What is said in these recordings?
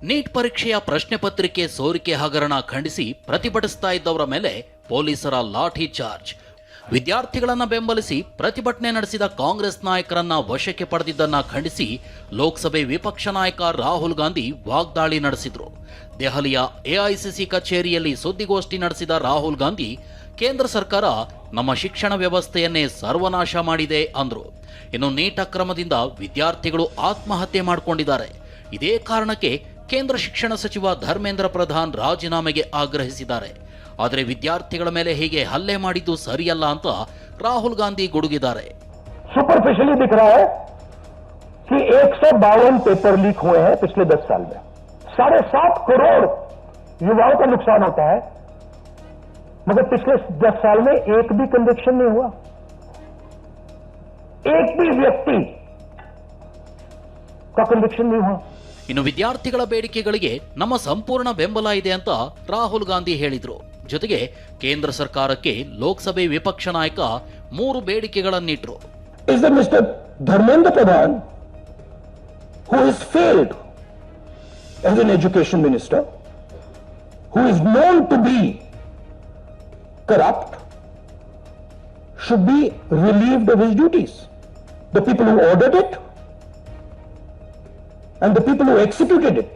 Neat ಪರೀಕ್ಷೆಯ ಪ್ರಶ್ನೆ ಪತ್ರಿಕೆ ಸೋರಿಕೆ ಹಗರಣ ಖಂಡಿಸಿ ಪ್ರತಿಭಟಿಸ್ತಾ ಇದ್ದವರ ಮೇಲೆ ಪೊಲೀಸರ ಲಾಠಿ ಚಾರ್ಜ್. ವಿದ್ಯಾರ್ಥಿಗಳನ್ನ ಬೆಂಬಲಿಸಿ ಪ್ರತಿಭಟನೆ ನಡೆಸಿದ ಕಾಂಗ್ರೆಸ್ ನಾಯಕರನ್ನ ವಶಕ್ಕೆ ಪಡೆದಿದ್ದನ್ನ ಖಂಡಿಸಿ ಲೋಕಸಭೆ ವಿಪಕ್ಷ ನಾಯಕ ರಾಹುಲ್ ಗಾಂಧಿ ವಾಗ್ದಾಳಿ ನಡೆಸಿದ್ರು. ದೆಹಲಿಯ ಎಐಸಿಸಿ ಕಚೇರಿಯಲ್ಲಿ ಸುದ್ದಿಗೋಷ್ಠಿ ನಡೆಸಿದ ರಾಹುಲ್ ಗಾಂಧಿ, ಕೇಂದ್ರ ಸರ್ಕಾರ ನಮ್ಮ ಶಿಕ್ಷಣ ವ್ಯವಸ್ಥೆಯನ್ನೇ ಸರ್ವನಾಶ ಮಾಡಿದೆ ಅಂದ್ರು. ಇನ್ನು ನೀಟ್ ಅಕ್ರಮದಿಂದ ವಿದ್ಯಾರ್ಥಿಗಳು ಆತ್ಮಹತ್ಯೆ ಮಾಡಿಕೊಂಡಿದ್ದಾರೆ. ಇದೇ ಕಾರಣಕ್ಕೆ ಕೇಂದ್ರ ಶಿಕ್ಷಣ ಸಚಿವ ಧರ್ಮೇಂದ್ರ ಪ್ರಧಾನ್ ರಾಜೀನಾಮೆಗೆ ಆಗ್ರಹಿಸಿದ್ದಾರೆ. ಆದರೆ ವಿದ್ಯಾರ್ಥಿಗಳ ಮೇಲೆ ಹೀಗೆ ಹಲ್ಲೆ ಮಾಡಿದ್ದು ಸರಿಯಲ್ಲ ಅಂತ ರಾಹುಲ್ ಗಾಂಧಿ ಗುಡುಗಿದ್ದಾರೆ. सुपरफिशियली दिख रहा है कि 152 पेपर लीक हुए हैं पिछले 10 साल में. 7.5 करोड़ युवाओं का नुकसान होता है, मगर पिछले 10 साल में एक भी कन्विक्शन नहीं हुआ. एक भी व्यक्ति का कन्विक्शन नहीं हुआ. ಇನ್ನು ವಿದ್ಯಾರ್ಥಿಗಳ ಬೇಡಿಕೆಗಳಿಗೆ ನಮ್ಮ ಸಂಪೂರ್ಣ ಬೆಂಬಲ ಇದೆ ಅಂತ ರಾಹುಲ್ ಗಾಂಧಿ ಹೇಳಿದ್ರು. ಜೊತೆಗೆ ಕೇಂದ್ರ ಸರ್ಕಾರಕ್ಕೆ ಲೋಕಸಭೆ ವಿಪಕ್ಷ ನಾಯಕ 3 ಬೇಡಿಕೆಗಳನ್ನಿಟ್ರು. Is the Mr. Dharmendra Pradhan, who has failed as an education minister, who is known to be corrupt, should be relieved of his duties. The people who ordered it and the people who executed it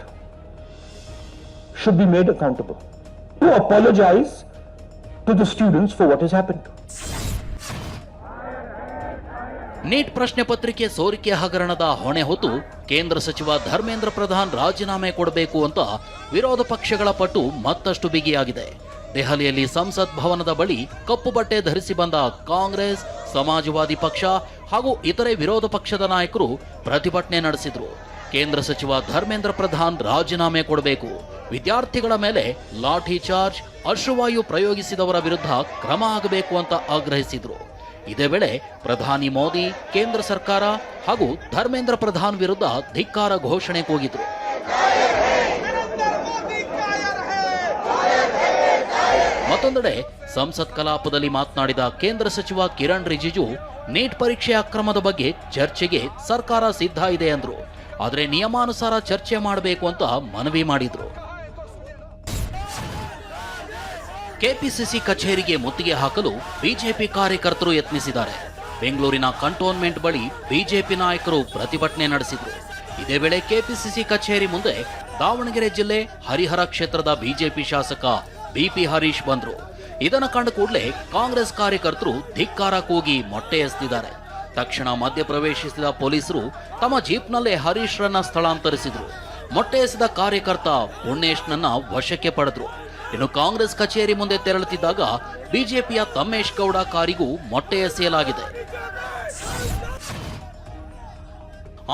should be made accountable. To apologize to the students for what has happened. NEET ಪ್ರಶ್ನೆ ಪತ್ರಿಕೆ ಸೋರಿಕೆ ಹಗರಣದ ಹೊಣೆ ಹೊತ್ತು ಕೇಂದ್ರ ಸಚಿವ ಧರ್ಮೇಂದ್ರ ಪ್ರಧಾನ್ ರಾಜೀನಾಮೆ ಕೊಡಬೇಕು ಅಂತ ವಿರೋಧ ಪಕ್ಷಗಳ ಪಟ್ಟು ಮತ್ತಷ್ಟು ಬಿಗಿಯಾಗಿದೆ. ದೆಹಲಿಯಲ್ಲಿ ಸಂಸತ್ ಭವನದ ಬಳಿ ಕಪ್ಪು ಬಟ್ಟೆ ಧರಿಸಿ ಬಂದ ಕಾಂಗ್ರೆಸ್, ಸಮಾಜವಾದಿ ಪಕ್ಷ ಹಾಗೂ ಇತರೆ ವಿರೋಧ ಪಕ್ಷದ ನಾಯಕರು ಪ್ರತಿಭಟನೆ ನಡೆಸಿದ್ರು. ಕೇಂದ್ರ ಸಚಿವ ಧರ್ಮೇಂದ್ರ ಪ್ರಧಾನ್ ರಾಜೀನಾಮೆ ಕೊಡಬೇಕು, ವಿದ್ಯಾರ್ಥಿಗಳ ಮೇಲೆ ಲಾಠಿ ಚಾರ್ಜ್, ಅಶ್ರುವಾಯು ಪ್ರಯೋಗಿಸಿದವರ ವಿರುದ್ಧ ಕ್ರಮ ಆಗಬೇಕು ಅಂತ ಆಗ್ರಹಿಸಿದ್ರು. ಇದೇ ವೇಳೆ ಪ್ರಧಾನಿ ಮೋದಿ, ಕೇಂದ್ರ ಸರ್ಕಾರ ಹಾಗೂ ಧರ್ಮೇಂದ್ರ ಪ್ರಧಾನ್ ವಿರುದ್ಧ ಧಿಕ್ಕಾರ ಘೋಷಣೆ ಕೂಗಿದ್ರು. ಮತ್ತೊಂದೆಡೆ ಸಂಸತ್ ಕಲಾಪದಲ್ಲಿ ಮಾತನಾಡಿದ ಕೇಂದ್ರ ಸಚಿವ ಕಿರಣ್ ರಿಜಿಜು, ನೀಟ್ ಪರೀಕ್ಷೆ ಅಕ್ರಮದ ಬಗ್ಗೆ ಚರ್ಚೆಗೆ ಸರ್ಕಾರ ಸಿದ್ಧ ಇದೆ ಅಂದ್ರು. ಆದರೆ ನಿಯಮಾನುಸಾರ ಚರ್ಚೆ ಮಾಡಬೇಕು ಅಂತ ಮನವಿ ಮಾಡಿದ್ರು. ಕೆಪಿಸಿಸಿ ಕಚೇರಿಗೆ ಮುತ್ತಿಗೆ ಹಾಕಲು ಬಿಜೆಪಿ ಕಾರ್ಯಕರ್ತರು ಯತ್ನಿಸಿದ್ದಾರೆ. ಬೆಂಗಳೂರಿನ ಕಂಟೋನ್ಮೆಂಟ್ ಬಳಿ ಬಿಜೆಪಿ ನಾಯಕರು ಪ್ರತಿಭಟನೆ ನಡೆಸಿದ್ರು. ಇದೇ ವೇಳೆ ಕೆಪಿಸಿಸಿ ಕಚೇರಿ ಮುಂದೆ ದಾವಣಗೆರೆ ಜಿಲ್ಲೆ ಹರಿಹರ ಕ್ಷೇತ್ರದ ಬಿಜೆಪಿ ಶಾಸಕ ಬಿಪಿ ಹರೀಶ್ ಬಂದ್ರು. ಇದನ್ನು ಕಂಡ ಕೂಡಲೇ ಕಾಂಗ್ರೆಸ್ ಕಾರ್ಯಕರ್ತರು ಧಿಕ್ಕಾರ ಕೂಗಿ ಮೊಟ್ಟೆ ಎಸೆದಿದ್ದಾರೆ. ತಕ್ಷಣ ಮಧ್ಯ ಪ್ರವೇಶಿಸಿದ ಪೊಲೀಸರು ತಮ್ಮ ಜೀಪ್ನಲ್ಲೇ ಹರೀಶ್ರನ್ನ ಸ್ಥಳಾಂತರಿಸಿದ್ರು. ಮೊಟ್ಟೆ ಎಸೆದ ಕಾರ್ಯಕರ್ತ ಪುಣೇಶ್ನನ್ನ ವಶಕ್ಕೆ ಪಡೆದ್ರು. ಇನ್ನು ಕಾಂಗ್ರೆಸ್ ಕಚೇರಿ ಮುಂದೆ ತೆರಳುತ್ತಿದ್ದಾಗ ಬಿಜೆಪಿಯ ತಮ್ಮೇಶ್ ಗೌಡ ಕಾರಿಗೂ ಮೊಟ್ಟೆ ಎಸೆಯಲಾಗಿದೆ.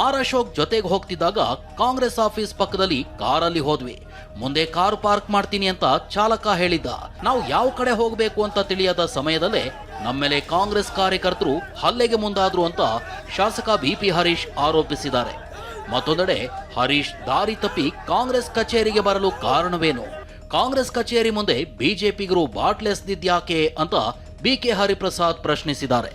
ಆರ್ ಅಶೋಕ್ ಜೊತೆಗೆ ಹೋಗ್ತಿದ್ದಾಗ ಕಾಂಗ್ರೆಸ್ ಆಫೀಸ್ ಪಕ್ಕದಲ್ಲಿ ಕಾರಲ್ಲಿ ಹೋದ್ವಿ. ಮುಂದೆ ಕಾರು ಪಾರ್ಕ್ ಮಾಡ್ತೀನಿ ಅಂತ ಚಾಲಕ ಹೇಳಿದ್ದ. ನಾವು ಯಾವ ಕಡೆ ಹೋಗಬೇಕು ಅಂತ ತಿಳಿಯದ ಸಮಯದಲ್ಲೇ ನಮ್ಮೇಲೆ ಕಾಂಗ್ರೆಸ್ ಕಾರ್ಯಕರ್ತರು ಹಲ್ಲೆಗೆ ಮುಂದಾದ್ರು ಅಂತ ಶಾಸಕ ಬಿಪಿ ಹರೀಶ್ ಆರೋಪಿಸಿದ್ದಾರೆ. ಮತ್ತೊಂದೆಡೆ ಹರೀಶ್ ದಾರಿ ತಪ್ಪಿ ಕಾಂಗ್ರೆಸ್ ಕಚೇರಿಗೆ ಬರಲು ಕಾರಣವೇನು, ಕಾಂಗ್ರೆಸ್ ಕಚೇರಿ ಮುಂದೆ ಬಿಜೆಪಿಗರು ಬಾಟ್ಲೆಸ್ದಿದ್ಯಾಕೆ ಅಂತ ಬಿಕೆ ಹರಿಪ್ರಸಾದ್ ಪ್ರಶ್ನಿಸಿದ್ದಾರೆ.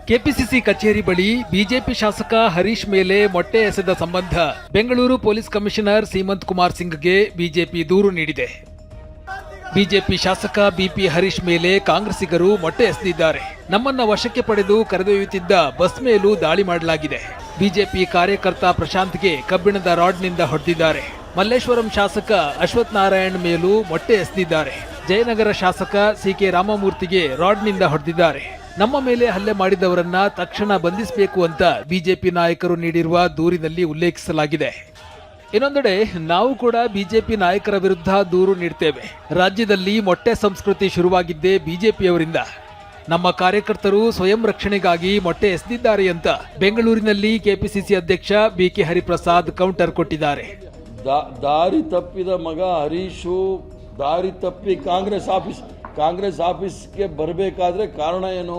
ಕೆಪಿಸಿಸಿ ಕಚೇರಿ ಬಳಿ ಬಿಜೆಪಿ ಶಾಸಕ ಹರೀಶ್ ಮೇಲೆ ಮೊಟ್ಟೆ ಎಸೆದ ಸಂಬಂಧ ಬೆಂಗಳೂರು ಪೊಲೀಸ್ ಕಮಿಷನರ್ ಸೀಮಂತ್ ಕುಮಾರ್ ಸಿಂಗ್ಗೆ ಬಿಜೆಪಿ ದೂರು ನೀಡಿದೆ. ಬಿಜೆಪಿ ಶಾಸಕ ಬಿಪಿ ಹರೀಶ್ ಮೇಲೆ ಕಾಂಗ್ರೆಸ್ಸಿಗರು ಮೊಟ್ಟೆ ಎಸೆದಿದ್ದಾರೆ. ನಮ್ಮನ್ನ ವಶಕ್ಕೆ ಪಡೆದು ಕರೆದೊಯ್ಯುತ್ತಿದ್ದ ಬಸ್ ಮೇಲೂ ದಾಳಿ ಮಾಡಲಾಗಿದೆ. ಬಿಜೆಪಿ ಕಾರ್ಯಕರ್ತ ಪ್ರಶಾಂತ್ಗೆ ಕಬ್ಬಿಣದ ರಾಡ್ನಿಂದ ಹೊಡೆದಿದ್ದಾರೆ. ಮಲ್ಲೇಶ್ವರಂ ಶಾಸಕ ಅಶ್ವಥ್ ನಾರಾಯಣ್ ಮೇಲೂ ಮೊಟ್ಟೆ ಎಸೆದಿದ್ದಾರೆ. ಜಯನಗರ ಶಾಸಕ ಸಿಕೆ ರಾಮಮೂರ್ತಿಗೆ ರಾಡ್ನಿಂದ ಹೊಡೆದಿದ್ದಾರೆ. ನಮ್ಮ ಮೇಲೆ ಹಲ್ಲೆ ಮಾಡಿದವರನ್ನ ತಕ್ಷಣ ಬಂಧಿಸಬೇಕು ಅಂತ ಬಿಜೆಪಿ ನಾಯಕರು ನೀಡಿರುವ ದೂರಿನಲ್ಲಿ ಉಲ್ಲೇಖಿಸಲಾಗಿದೆ. ಇನ್ನೊಂದೆಡೆ ನಾವು ಕೂಡ ಬಿಜೆಪಿ ನಾಯಕರ ವಿರುದ್ಧ ದೂರು ನೀಡ್ತೇವೆ. ರಾಜ್ಯದಲ್ಲಿ ಮೊಟ್ಟೆ ಸಂಸ್ಕೃತಿ ಶುರುವಾಗಿದ್ದೇ ಬಿಜೆಪಿಯವರಿಂದ. ನಮ್ಮ ಕಾರ್ಯಕರ್ತರು ಸ್ವಯಂ ರಕ್ಷಣೆಗಾಗಿ ಮೊಟ್ಟೆ ಎಸೆದಿದ್ದಾರೆ ಅಂತ ಬೆಂಗಳೂರಿನಲ್ಲಿ ಕೆಪಿಸಿಸಿ ಅಧ್ಯಕ್ಷ ಬಿಕೆ ಹರಿಪ್ರಸಾದ್ ಕೌಂಟರ್ ಕೊಟ್ಟಿದ್ದಾರೆ. ದಾರಿ ತಪ್ಪಿದ ಮಗ ಹರೀಶು ದಾರಿ ತಪ್ಪಿ ಕಾಂಗ್ರೆಸ್ ಆಫೀಸ್ಗೆ ಬರಬೇಕಾದ್ರೆ ಕಾರಣ ಏನು?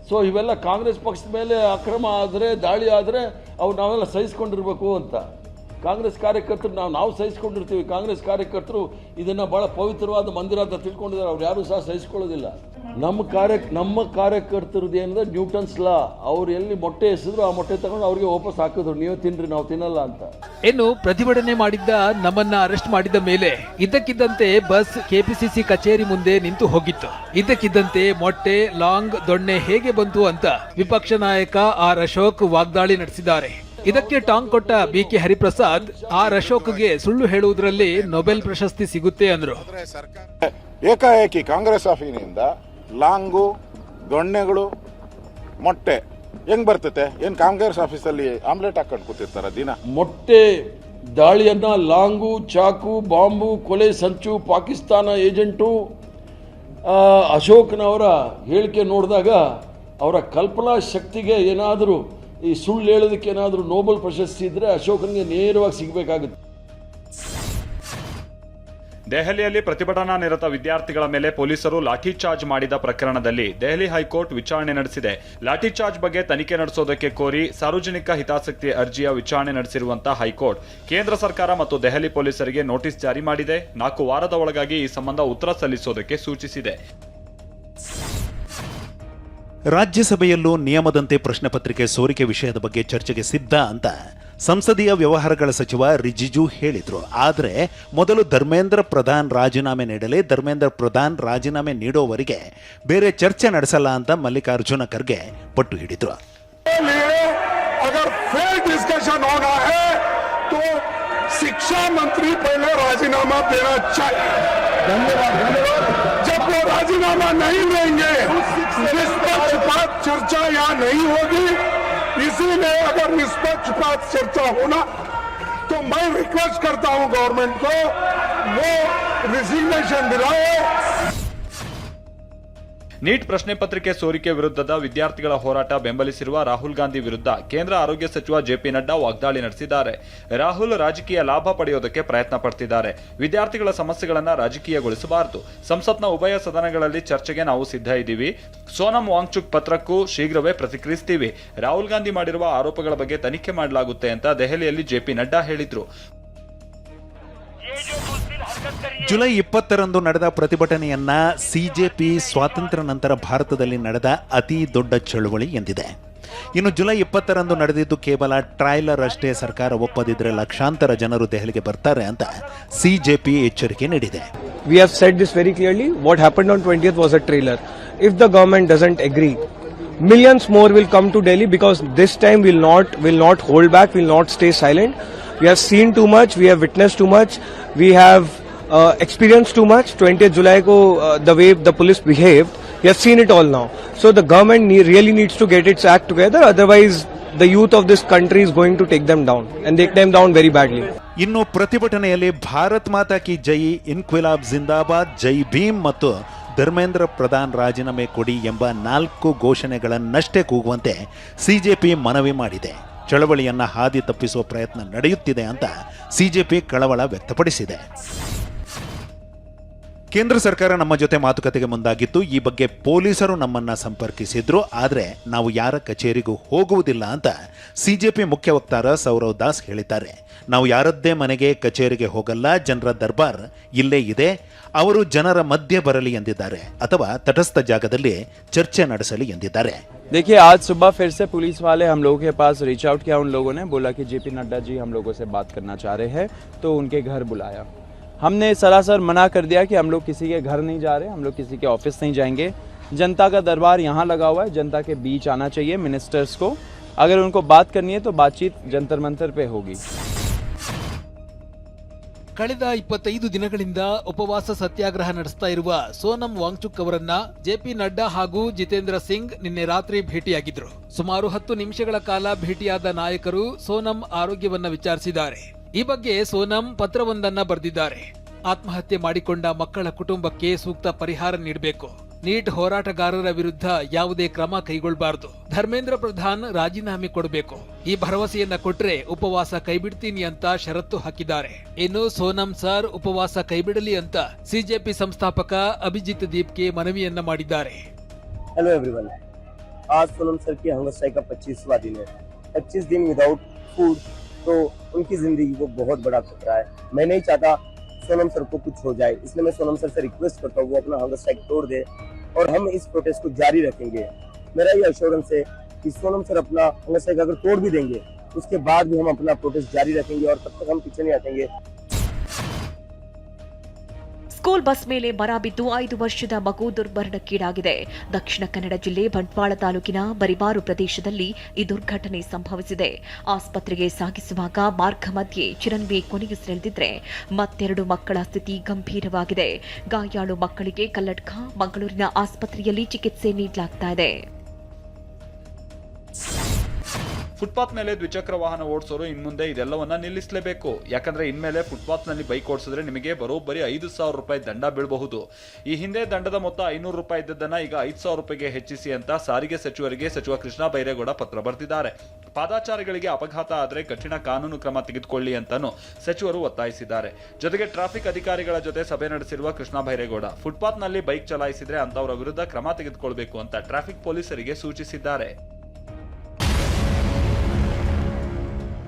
ಸೊ ಇವೆಲ್ಲ ಕಾಂಗ್ರೆಸ್ ಪಕ್ಷದ ಮೇಲೆ ಅಕ್ರಮ ಆದರೆ, ದಾಳಿ ಆದರೆ ಅವು ನಾವೆಲ್ಲ ಸಹಿಸ್ಕೊಂಡಿರ್ಬೇಕು ಅಂತ. ಕಾಂಗ್ರೆಸ್ ಕಾರ್ಯಕರ್ತರು ನಾವು ಸಹಿಸ್ಕೊಂಡಿರ್ತೀವಿ. ಕಾಂಗ್ರೆಸ್ ಕಾರ್ಯಕರ್ತರು ಇದನ್ನು ಭಾಳ ಪವಿತ್ರವಾದ ಮಂದಿರ ಅಂತ ತಿಳ್ಕೊಂಡಿದ್ದಾರೆ. ಅವ್ರು ಯಾರೂ ಸಹ ಸಹಿಸ್ಕೊಳ್ಳೋದಿಲ್ಲ. ನಮ್ಮ ಕಾರ್ಯಕರ್ತರದ್ದು ಏನಂದ್ರೆ ನ್ಯೂಟನ್ಸ್ ಲಾ. ಅವ್ರು ಎಲ್ಲಿ ಮೊಟ್ಟೆ ಎಸೆದ್ರು ಆ ಮೊಟ್ಟೆ ತಗೊಂಡು ಅವ್ರಿಗೆ ವಾಪಸ್ ಹಾಕಿದ್ರು, ನೀವು ತಿನ್ರಿ ನಾವು ತಿನ್ನಲ್ಲ ಅಂತ. ಇನ್ನು ಪ್ರತಿಭಟನೆ ಮಾಡಿದ್ದ ನಮ್ಮನ್ನ ಅರೆಸ್ಟ್ ಮಾಡಿದ ಮೇಲೆ ಇದ್ದಕ್ಕಿದ್ದಂತೆ ಬಸ್ ಕೆಪಿಸಿಸಿ ಕಚೇರಿ ಮುಂದೆ ನಿಂತು ಹೋಗಿತ್ತು. ಇದ್ದಕ್ಕಿದ್ದಂತೆ ಮೊಟ್ಟೆ, ಲಾಂಗ್, ದೊಣ್ಣೆ ಹೇಗೆ ಬಂತು ಅಂತ ವಿಪಕ್ಷ ನಾಯಕ ಆರ್ ಅಶೋಕ್ ವಾಗ್ದಾಳಿ ನಡೆಸಿದ್ದಾರೆ. ಇದಕ್ಕೆ ಟಾಂಗ್ ಕೊಟ್ಟ ಬಿಕೆ ಹರಿಪ್ರಸಾದ್ ಆರ್ ಅಶೋಕ್ಗೆ ಸುಳ್ಳು ಹೇಳುವುದರಲ್ಲಿ ನೊಬೆಲ್ ಪ್ರಶಸ್ತಿ ಸಿಗುತ್ತೆ ಅಂದ್ರು. ಏಕಾಏಕಿ ಕಾಂಗ್ರೆಸ್ ಆಫೀನಿಂದ ಲಾಂಗು, ದೊಣ್ಣೆಗಳು, ಮೊಟ್ಟೆ ಹೆಂಗ್ ಬರ್ತತೆ? ಏನ್ ಕಾಂಗ್ರೆಸ್ ಆಫೀಸಲ್ಲಿ ಆಮ್ಲೆಟ್ ಹಾಕೊಂಡು ಕೂತಿರ್ತಾರ ದಿನ? ಮೊಟ್ಟೆ ದಾಳಿಯನ್ನ ಲಾಂಗು, ಚಾಕು, ಬಾಂಬು, ಕೊಲೆ ಸಂಚು, ಪಾಕಿಸ್ತಾನ ಏಜೆಂಟು ಅಶೋಕ್ನವರ ಹೇಳಿಕೆ ನೋಡಿದಾಗ ಅವರ ಕಲ್ಪನಾ ಶಕ್ತಿಗೆ ಏನಾದರೂ ಈ ಸುಳ್ಳು ಹೇಳೋದಕ್ಕೆ ಏನಾದರೂ ನೋಬೆಲ್ ಪ್ರಶಸ್ತಿ ಇದ್ರೆ ಅಶೋಕನಿಗೆ ನೇರವಾಗಿ ಸಿಗಬೇಕಾಗುತ್ತೆ. ದೆಹಲಿಯಲ್ಲಿ ಪ್ರತಿಭಟನಾ ನಿರತ ವಿದ್ಯಾರ್ಥಿಗಳ ಮೇಲೆ ಪೊಲೀಸರು ಲಾಠಿ ಚಾರ್ಜ್ ಮಾಡಿದ ಪ್ರಕರಣದಲ್ಲಿ ದೆಹಲಿ ಹೈಕೋರ್ಟ್ ವಿಚಾರಣೆ ನಡೆಸಿದೆ. ಲಾಠಿ ಚಾರ್ಜ್ ಬಗ್ಗೆ ತನಿಖೆ ನಡೆಸೋದಕ್ಕೆ ಕೋರಿ ಸಾರ್ವಜನಿಕ ಹಿತಾಸಕ್ತಿ ಅರ್ಜಿಯ ವಿಚಾರಣೆ ನಡೆಸಿರುವಂತಹ ಹೈಕೋರ್ಟ್ ಕೇಂದ್ರ ಸರ್ಕಾರ ಮತ್ತು ದೆಹಲಿ ಪೊಲೀಸರಿಗೆ ನೋಟಿಸ್ ಜಾರಿ ಮಾಡಿದೆ. 4 ವಾರದ ಒಳಗಾಗಿ ಈ ಸಂಬಂಧ ಉತ್ತರ ಸಲ್ಲಿಸೋದಕ್ಕೆ ಸೂಚಿಸಿದೆ. ರಾಜ್ಯಸಭೆಯಲ್ಲೂ ನಿಯಮದಂತೆ ಪ್ರಶ್ನೆ ಪತ್ರಿಕೆ ಸೋರಿಕೆ ವಿಷಯದ ಬಗ್ಗೆ ಚರ್ಚೆಗೆ ಸಿದ್ಧ ಅಂತ ಸಂಸದೀಯ ವ್ಯವಹಾರಗಳ ಸಚಿವ ರಿಜಿಜು ಹೇಳಿದ್ರು. ಆದರೆ ಮೊದಲು ಧರ್ಮೇಂದ್ರ ಪ್ರಧಾನ್ ರಾಜೀನಾಮೆ ನೀಡಲಿ, ಧರ್ಮೇಂದ್ರ ಪ್ರಧಾನ್ ರಾಜೀನಾಮೆ ನೀಡೋವರೆಗೆ ಬೇರೆ ಚರ್ಚೆ ನಡೆಸಲ್ಲ ಅಂತ ಮಲ್ಲಿಕಾರ್ಜುನ ಖರ್ಗೆ ಪಟ್ಟು ಹಿಡಿದ್ರು. शिक्षा मंत्री पहले राजीनामा देना चाहिए. जब वो राजीनामा नहीं देंगे, निष्पक्षपात चर्चा यहाँ नहीं होगी. इसीलिए अगर निष्पक्षपात चर्चा होना तो मैं रिक्वेस्ट करता हूँ गवर्नमेंट को वो रिजिग्नेशन दिलाए. ನೀಟ್ ಪ್ರಶ್ನೆ ಪತ್ರಿಕೆ ಸೋರಿಕೆ ವಿರುದ್ಧದ ವಿದ್ಯಾರ್ಥಿಗಳ ಹೋರಾಟ ಬೆಂಬಲಿಸಿರುವ ರಾಹುಲ್ ಗಾಂಧಿ ವಿರುದ್ಧ ಕೇಂದ್ರ ಆರೋಗ್ಯ ಸಚಿವ ಜೆಪಿ ನಡ್ಡಾ ವಾಗ್ದಾಳಿ ನಡೆಸಿದ್ದಾರೆ. ರಾಹುಲ್ ರಾಜಕೀಯ ಲಾಭ ಪಡೆಯೋದಕ್ಕೆ ಪ್ರಯತ್ನ ಪಡ್ತಿದ್ದಾರೆ. ವಿದ್ಯಾರ್ಥಿಗಳ ಸಮಸ್ಯೆಗಳನ್ನು ರಾಜಕೀಯಗೊಳಿಸಬಾರದು. ಸಂಸತ್ನ ಉಭಯ ಸದನಗಳಲ್ಲಿ ಚರ್ಚೆಗೆ ನಾವು ಸಿದ್ಧ ಇದ್ದೀವಿ. ಸೋನಂ ವಾಂಗ್ಚುಕ್ ಪತ್ರಕ್ಕೂ ಶೀಘ್ರವೇ ಪ್ರತಿಕ್ರಿಯಿಸ್ತೀವಿ. ರಾಹುಲ್ ಗಾಂಧಿ ಮಾಡಿರುವ ಆರೋಪಗಳ ಬಗ್ಗೆ ತನಿಖೆ ಮಾಡಲಾಗುತ್ತೆ ಅಂತ ದೆಹಲಿಯಲ್ಲಿ ಜೆಪಿ ನಡ್ಡಾ ಹೇಳಿದ್ರು. ಜುಲೈ 20ರಂದು ನಡೆದ ಪ್ರತಿಭಟನೆಯನ್ನ ಸಿಜೆಪಿ ಸ್ವಾತಂತ್ರ್ಯ ನಂತರ ಭಾರತದಲ್ಲಿ ನಡೆದ ಅತಿ ದೊಡ್ಡ ಚಳುವಳಿ ಎಂದಿದೆ. ಇನ್ನು ಜುಲೈ 20ರಂದು ನಡೆದಿದ್ದು ಕೇವಲ ಟ್ರೈಲರ್ ಅಷ್ಟೇ. ಸರ್ಕಾರ ಒಪ್ಪದಿದ್ರೆ ಲಕ್ಷಾಂತರ ಜನರು ದೆಹಲಿಗೆ ಬರ್ತಾರೆ ಅಂತ ಸಿಜೆಪಿ ಎಚ್ಚರಿಕೆ ನೀಡಿದೆ. We have said this very clearly. What happened on 20th was a trailer. If the government doesn't agree, millions more will come to Delhi because this time will not hold back, will not stay silent. We have seen too much, we have witnessed too much, we have experienced too much. 20th July ko the way the police behaved, we have seen it all now. So the government really needs to get its act together, otherwise the youth of this country is going to take them down and take them down very badly. ಇನ್ನು ಪ್ರತಿಭಟನೆಯಲ್ಲಿ ಭಾರತ್ ಮಾತಾ ಕಿ ಜೈ, ಇನ್ಕ್ವಿಲಾಬ್ ಜಿಂದಾಬಾದ್, ಜೈ ಭೀಮ್ ಮತ್ತು ಧರ್ಮೇಂದ್ರ ಪ್ರಧಾನ್ ರಾಜೀನಾಮೆ ಕೊಡಿ ಎಂಬ 4 ಘೋಷಣೆಗಳನ್ನಷ್ಟೇ ಕೂಗುವಂತೆ CJP ಮನವಿ ಮಾಡಿದೆ. ಚಳವಳಿಯನ್ನ ಹಾದಿ ತಪ್ಪಿಸುವ ಪ್ರಯತ್ನ ನಡೆಯುತ್ತಿದೆ ಅಂತ ಸಿಜೆಪಿ ಕಳವಳ ವ್ಯಕ್ತಪಡಿಸಿದೆ. ಕೇಂದ್ರ ಸರ್ಕಾರ ನಮ್ಮ ಜೊತೆ ಮಾತುಕತೆಗೆ ಮುಂದಾಗಿತ್ತು. ಈ ಬಗ್ಗೆ ಪೊಲೀಸರು ನಮ್ಮನ್ನ ಸಂಪರ್ಕಿಸಿದ್ರು. ಆದರೆ ನಾವು ಯಾರ ಕಚೇರಿಗೂ ಹೋಗುವುದಿಲ್ಲ ಅಂತ ಸಿಜೆಪಿ ಮುಖ್ಯ ವಕ್ತಾರ ಸೌರವ್ ದಾಸ್ ಹೇಳಿದ್ದಾರೆ. ನಾವು ಯಾರದ್ದೇ ಮನೆಗೆ ಕಚೇರಿಗೆ ಹೋಗಲ್ಲ, ಜನರ ದರ್ಬಾರ್ ಇಲ್ಲೇ ಇದೆ, ಅವರು ಜನರ ಮಧ್ಯೆ ಬರಲಿ ಎಂದಿದ್ದಾರೆ, ಅಥವಾ ತಟಸ್ಥ ಜಾಗದಲ್ಲಿ ಚರ್ಚೆ ನಡೆಸಲಿ ಎಂದಿದ್ದಾರೆ. देखिए, आज सुबह फिर से पुलिस वाले हम लोगों के पास रीच आउट किया. उन लोगों ने बोला कि जेपी नड्डा जी हम लोगों से बात करना चाह रहे हैं, तो उनके घर बुलाया. हमने सरासर मना कर दिया कि हम लोग किसी के घर नहीं जा रहे, हम लोग किसी के ऑफिस नहीं जाएंगे. जनता का दरबार यहाँ लगा हुआ है, जनता के बीच आना चाहिए मिनिस्टर्स को. अगर उनको बात करनी है तो बातचीत जंतर मंतर पे होगी. ಕಳೆದ 25 ದಿನಗಳಿಂದ ಉಪವಾಸ ಸತ್ಯಾಗ್ರಹ ನಡೆಸ್ತಾ ಇರುವ ಸೋನಂ ವಾಂಗ್ಚುಕ್ ಅವರನ್ನ ಜೆಪಿ ನಡ್ಡಾ ಹಾಗೂ ಜಿತೇಂದ್ರ ಸಿಂಗ್ ನಿನ್ನೆ ರಾತ್ರಿ ಭೇಟಿಯಾಗಿದ್ರು. ಸುಮಾರು 10 ನಿಮಿಷಗಳ ಕಾಲ ಭೇಟಿಯಾದ ನಾಯಕರು ಸೋನಂ ಆರೋಗ್ಯವನ್ನ ವಿಚಾರಿಸಿದ್ದಾರೆ. ಈ ಬಗ್ಗೆ ಸೋನಂ ಪತ್ರವೊಂದನ್ನ ಬರೆದಿದ್ದಾರೆ. ಆತ್ಮಹತ್ಯೆ ಮಾಡಿಕೊಂಡ ಮಕ್ಕಳ ಕುಟುಂಬಕ್ಕೆ ಸೂಕ್ತ ಪರಿಹಾರ ನೀಡಬೇಕು, ನೀಟ್ ಹೋರಾಟಗಾರರ ವಿರುದ್ಧ ಯಾವುದೇ ಕ್ರಮ ಕೈಗೊಳ್ಳಬಾರದು, ಧರ್ಮೇಂದ್ರ ಪ್ರಧಾನ್ ರಾಜೀನಾಮೆ ಕೊಡಬೇಕು. ಈ ಭರವಸೆಯನ್ನ ಕೊಟ್ರೆ ಉಪವಾಸ ಕೈಬಿಡ್ತೀನಿ ಅಂತ ಷರತ್ತು ಹಾಕಿದ್ದಾರೆ. ಇನ್ನು ಸೋನಂ ಸರ್ ಉಪವಾಸ ಕೈಬಿಡಲಿ ಅಂತ ಸಿಜೆಪಿ ಸಂಸ್ಥಾಪಕ ಅಭಿಜಿತ್ ದೀಪ್ಗೆ ಮನವಿಯನ್ನ ಮಾಡಿದ್ದಾರೆ. हेलो एवरीवन, आज सोनम सर की हंगर स्ट्राइक का 25वां दिन है. 25 दिन विदाउट फूड, तो उनकी जिंदगी को बहुत बड़ा खतरा है। मैं नहीं चाहता सोनम सर को कुछ हो जाए, इसलिए मैं सोनम सर से रिक्वेस्ट करता हूँ वो अपना हंगर स्ट्राइक तोड़ दे और हम इस प्रोटेस्ट को जारी रखेंगे। मेरा ये एश्योरेंस है कि सोनम सर अपना हंगर स्ट्राइक अगर तोड़ भी देंगे उसके बाद भी हम अपना प्रोटेस्ट जारी रखेंगे और तब तक हम पीछे नहीं हटेंगे। ಸ್ಕೂಲ್ ಬಸ್ ಮೇಲೆ ಮರ ಬಿದ್ದು 5 ವರ್ಷದ ಮಗು ದುರ್ಮರಣಕ್ಕೀಡಾಗಿದೆ. ದಕ್ಷಿಣ ಕನ್ನಡ ಜಿಲ್ಲೆ ಬಂಟ್ವಾಳ ತಾಲೂಕಿನ ಬರಿಬಾರು ಪ್ರದೇಶದಲ್ಲಿ ಈ ದುರ್ಘಟನೆ ಸಂಭವಿಸಿದೆ. ಆಸ್ಪತ್ರೆಗೆ ಸಾಗಿಸುವಾಗ ಮಾರ್ಗ ಮಧ್ಯೆ ಚಿರಂಬಿ ಕೊನೆಯುಸಿರೆಳೆದಿದ್ರೆ ಮತ್ತೆರಡು ಮಕ್ಕಳ ಸ್ಥಿತಿ ಗಂಭೀರವಾಗಿದೆ. ಗಾಯಾಳು ಮಕ್ಕಳಿಗೆ ಕಲ್ಲಡ್ಕ ಮಂಗಳೂರಿನ ಆಸ್ಪತ್ರೆಯಲ್ಲಿ ಚಿಕಿತ್ಸೆ ನೀಡಲಾಗ್ತಾ ಇದೆ. ಫುಟ್ಪಾತ್ ಮೇಲೆ ದ್ವಿಚಕ್ರ ವಾಹನ ಓಡಿಸೋರು ಇನ್ಮುಂದೆ ಇದೆಲ್ಲವನ್ನ ನಿಲ್ಲಿಸಲೇಬೇಕು. ಯಾಕಂದ್ರೆ ಇನ್ಮೇಲೆ ಫುಟ್ಪಾತ್ ನಲ್ಲಿ ಬೈಕ್ ಓಡಿಸಿದ್ರೆ ನಿಮಗೆ ಬರೋಬ್ಬರಿ 5,000 ರೂಪಾಯಿ ದಂಡ ಬೀಳಬಹುದು. ಈ ಹಿಂದೆ ದಂಡದ ಮೊತ್ತ 500 ರೂಪಾಯಿ ಇದ್ದದನ್ನ ಈಗ 5,000 ರೂಪಾಯಿಗೆ ಹೆಚ್ಚಿಸಿ ಅಂತ ಸಾರಿಗೆ ಸಚಿವರಿಗೆ ಸಚಿವ ಕೃಷ್ಣ ಬೈರೇಗೌಡ ಪತ್ರ ಬರೆದಿದ್ದಾರೆ. ಪಾದಾಚಾರಿಗಳಿಗೆ ಅಪಘಾತ ಆದರೆ ಕಠಿಣ ಕಾನೂನು ಕ್ರಮ ತೆಗೆದುಕೊಳ್ಳಿ ಅಂತಾನು ಸಚಿವರು ಒತ್ತಾಯಿಸಿದ್ದಾರೆ. ಜೊತೆಗೆ ಟ್ರಾಫಿಕ್ ಅಧಿಕಾರಿಗಳ ಜೊತೆ ಸಭೆ ನಡೆಸಿರುವ ಕೃಷ್ಣ ಬೈರೇಗೌಡ ಫುಟ್ಪಾತ್ ನಲ್ಲಿ ಬೈಕ್ ಚಲಾಯಿಸಿದ್ರೆ ಅಂತವರ ವಿರುದ್ಧ ಕ್ರಮ ತೆಗೆದುಕೊಳ್ಳಬೇಕು ಅಂತ ಟ್ರಾಫಿಕ್ ಪೊಲೀಸರಿಗೆ ಸೂಚಿಸಿದ್ದಾರೆ.